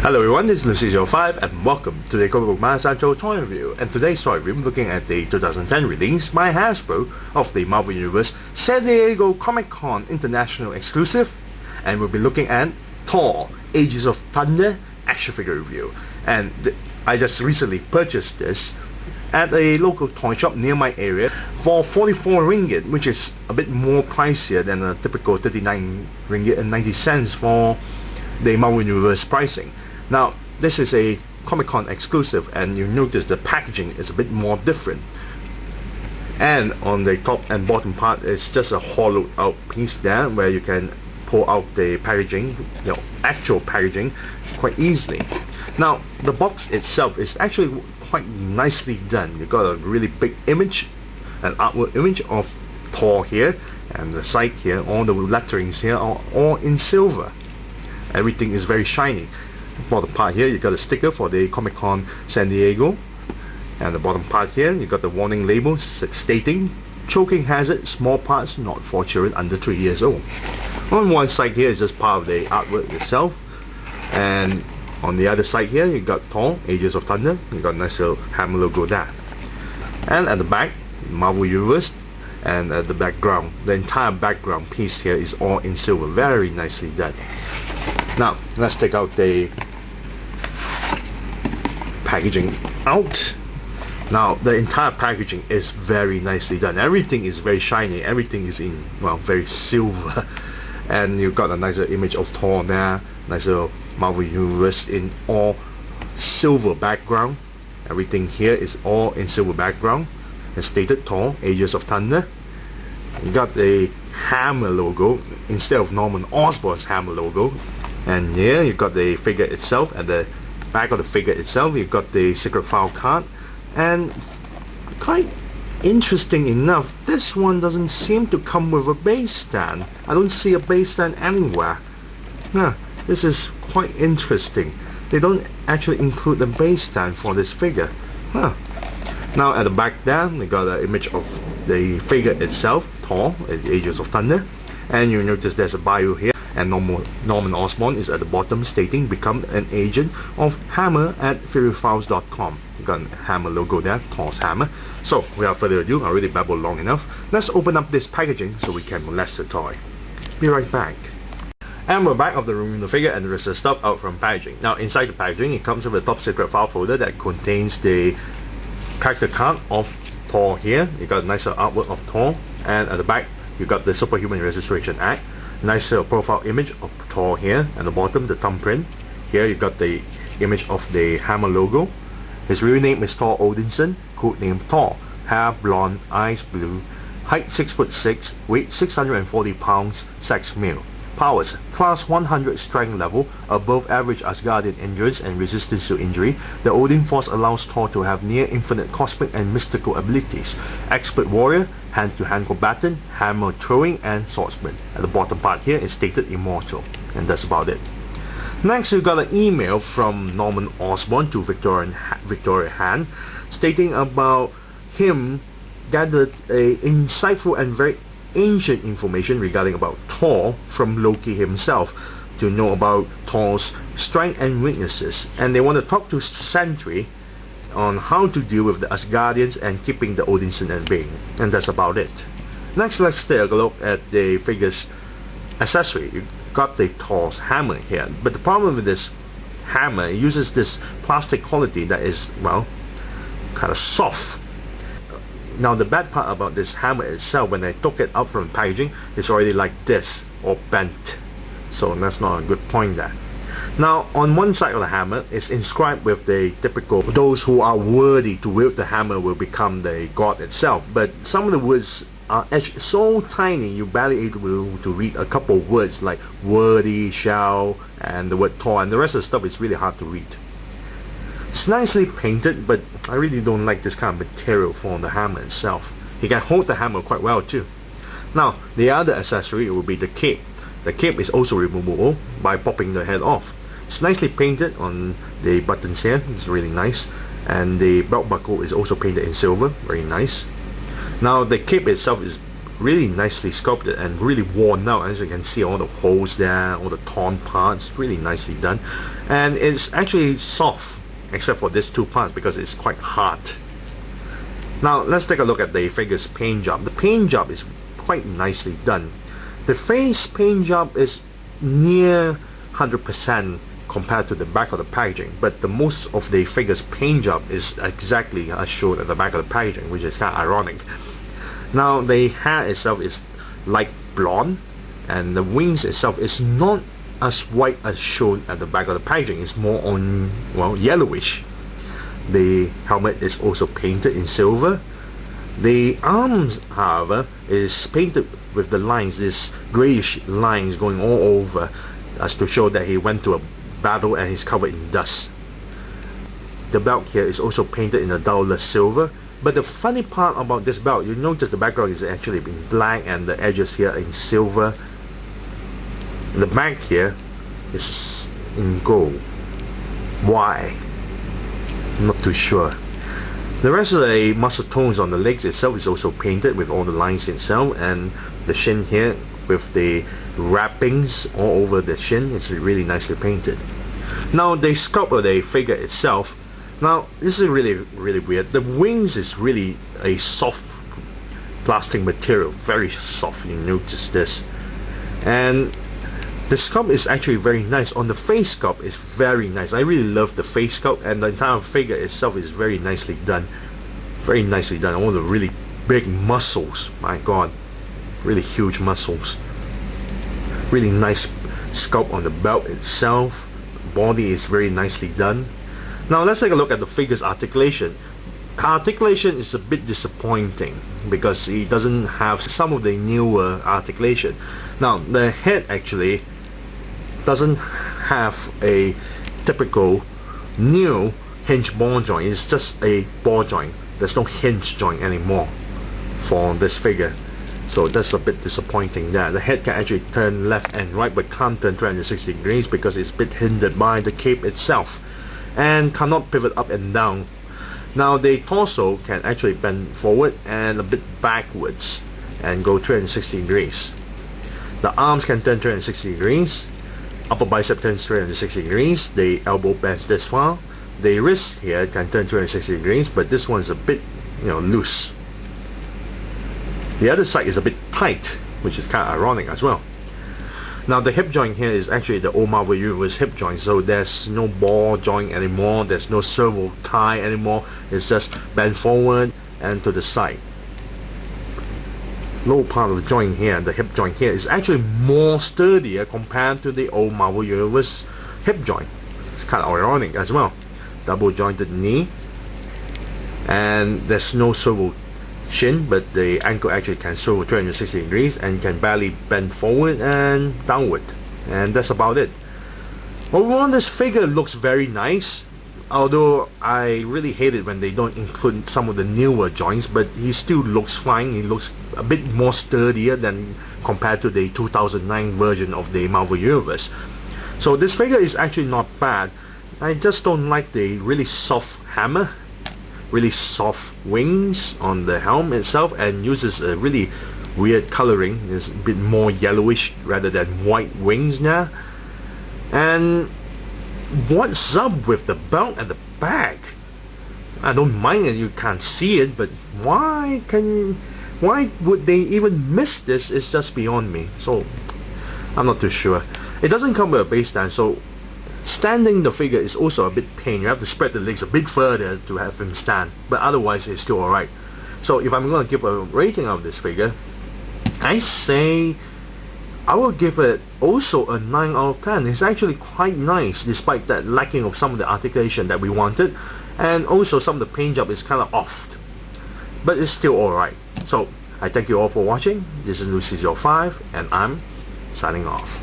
Hello everyone, this is Lucy05 and welcome to the comic book Sancho toy review. And today's toy review, looking at the 2010 release by Hasbro of the Marvel Universe San Diego Comic Con International exclusive, and we'll be looking at Thor Ages of Thunder action figure review. And I just recently purchased this at a local toy shop near my area for 44 ringgit, which is a bit more pricier than a typical 39 ringgit and 90 cents for the Marvel Universe pricing. Now, this is a Comic-Con exclusive, and you notice the packaging is a bit more different. And on the top and bottom part is just a hollowed out piece there where you can pull out the packaging, actual packaging, quite easily. Now, the box itself is actually quite nicely done. You got a really big image, an artwork image of Thor here, and the side here, all the letterings here are all in silver. Everything is very shiny. Bottom part here, you got a sticker for the Comic-Con San Diego, and the bottom part here, you got the warning label stating choking hazard, small parts not for children under 3 years old. On one side here is just part of the artwork itself, and on the other side here, you got Thor Ages of Thunder. You got a nice little hammer logo there, and at the back, Marvel Universe, and at the background, the entire background piece here is all in silver, very nicely done. Now, let's take out the packaging out. Now, the entire packaging is very nicely done. Everything is very shiny. Everything is in, well, very silver. And you've got a nice image of Thor there. Nice little Marvel Universe in all silver background. Everything here is all in silver background. It's stated Thor Ages of Thunder. You got the hammer logo instead of Norman Osborn's hammer logo. And here you got the figure itself. At the back of the figure itself, you've got the secret file card. And quite interesting enough, this one doesn't seem to come with a base stand. I don't see a base stand anywhere. Yeah, this is quite interesting. They don't actually include the base stand for this figure. Huh. Now at the back there, we got an image of the figure itself, Thor, Ages of Thunder. And you notice there's a bio here. And Norman Osborn is at the bottom stating become an agent of Hammer at FuryFiles.com. You got a hammer logo there, Thor's hammer. So without further ado, I already babbled long enough. Let's open up this packaging so we can molest the toy. Be right back. And we're back after removing the figure and the rest of the stuff out from packaging. Now inside the packaging, it comes with a top secret file folder that contains the character card of Thor here. You got a nice artwork of Thor, and at the back you got the Superhuman Registration Act. Nice profile image of Thor here. At the bottom, the thumbprint. Here you got the image of the hammer logo. His real name is Thor Odinson, code name Thor. Hair blonde, eyes blue, height 6'6", weight 640 pounds, sex male. Powers: class 100 strength level, above average Asgardian endurance and resistance to injury. The Odin Force allows Thor to have near infinite cosmic and mystical abilities. Expert warrior, hand-to-hand combatant, hammer throwing, and swordsman. At the bottom part here is stated immortal, and that's about it. Next, we got an email from Norman Osborn to Victoria Han, stating about him gathered a insightful and very ancient information regarding about Thor from Loki himself to know about Thor's strength and weaknesses, and they want to talk to Sentry on how to deal with the Asgardians and keeping the Odinson at bay, and that's about it. Next, let's take a look at the figure's accessory. You got the Thor's hammer here, but the problem with this hammer, it uses this plastic quality that is, well, kind of soft. Now the bad part about this hammer itself, when I took it out from the packaging, it's already like this, or bent. So that's not a good point there. Now on one side of the hammer is inscribed with the typical, those who are worthy to wield the hammer will become the god itself. But some of the words are etched so tiny you're barely able to read a couple of words like worthy, shall, and the word Thor, and the rest of the stuff is really hard to read. It's nicely painted, but I really don't like this kind of material for the hammer itself. He can hold the hammer quite well too. Now, the other accessory will be the cape. The cape is also removable by popping the head off. It's nicely painted on the buttons here, it's really nice. And the belt buckle is also painted in silver, very nice. Now, the cape itself is really nicely sculpted and really worn out. As you can see, all the holes there, all the torn parts, really nicely done. And it's actually soft, except for these 2 parts, because it's quite hard. Now let's take a look at the figure's paint job. The paint job is quite nicely done. The face paint job is near 100% compared to the back of the packaging, but the most of the figure's paint job is exactly as shown at the back of the packaging, which is kind of ironic. Now the hair itself is light blonde, and the wings itself is not as white as shown at the back of the packaging. It's more on, well, yellowish. The helmet is also painted in silver. The arms, however, is painted with the lines, these grayish lines going all over, as to show that he went to a battle and he's covered in dust. The belt here is also painted in a duller silver. But the funny part about this belt, you notice the background is actually in black and the edges here in silver. The back here is in gold. Why? I'm not too sure. The rest of the muscle tones on the legs itself is also painted with all the lines itself, and the shin here with the wrappings all over the shin is really nicely painted. Now the sculpt of the figure itself, now this is really weird. The wings is really a soft plastic material, very soft, you notice this. And the sculpt is actually very nice. On the face sculpt is very nice. I really love the face sculpt, and the entire figure itself is very nicely done. Very nicely done. All the really big muscles, my god, really huge muscles. Really nice sculpt on the belt itself. The body is very nicely done. Now let's take a look at the figure's articulation. Articulation is a bit disappointing because he doesn't have some of the newer articulation. Now the head actually doesn't have a typical new hinge ball joint. It's just a ball joint. There's no hinge joint anymore for this figure, so that's a bit disappointing there. The head can actually turn left and right, but can't turn 360 degrees because it's a bit hindered by the cape itself, and cannot pivot up and down. Now the torso can actually bend forward and a bit backwards and go 360 degrees. The arms can turn 360 degrees. Upper bicep turns 360 degrees. The elbow bends this far. The wrist here can turn 360 degrees, but this one is a bit, loose. The other side is a bit tight, which is kind of ironic as well. Now the hip joint here is actually the old Marvel Universe hip joint, so there's no ball joint anymore, there's no servo tie anymore, it's just bend forward and to the side. Lower part of the joint here, the hip joint here, is actually more sturdier compared to the old Marvel Universe hip joint. It's kind of ironic as well. Double jointed knee, and there's no swivel shin, but the ankle actually can swivel 360 degrees and can barely bend forward and downward, and that's about it. Overall, this figure looks very nice, although I really hate it when they don't include some of the newer joints, but he still looks fine. He looks a bit more sturdier than compared to the 2009 version of the Marvel Universe. So this figure is actually not bad. I just don't like the really soft hammer, really soft wings on the helm itself, and uses a really weird coloring. It's a bit more yellowish rather than white wings now. And what's up with the belt at the back? I don't mind it, you can't see it, but why would they even miss this? It's just beyond me. So I'm not too sure. It doesn't come with a base stand, so standing the figure is also a bit pain. You have to spread the legs a bit further to have him stand, but otherwise it's still alright. So if I'm going to give a rating of this figure, I say I will give it also a 9 out of 10. It's actually quite nice, despite that lacking of some of the articulation that we wanted, and also some of the paint job is kind of off, but it's still alright. So I thank you all for watching. This is Lucy05, and I'm signing off.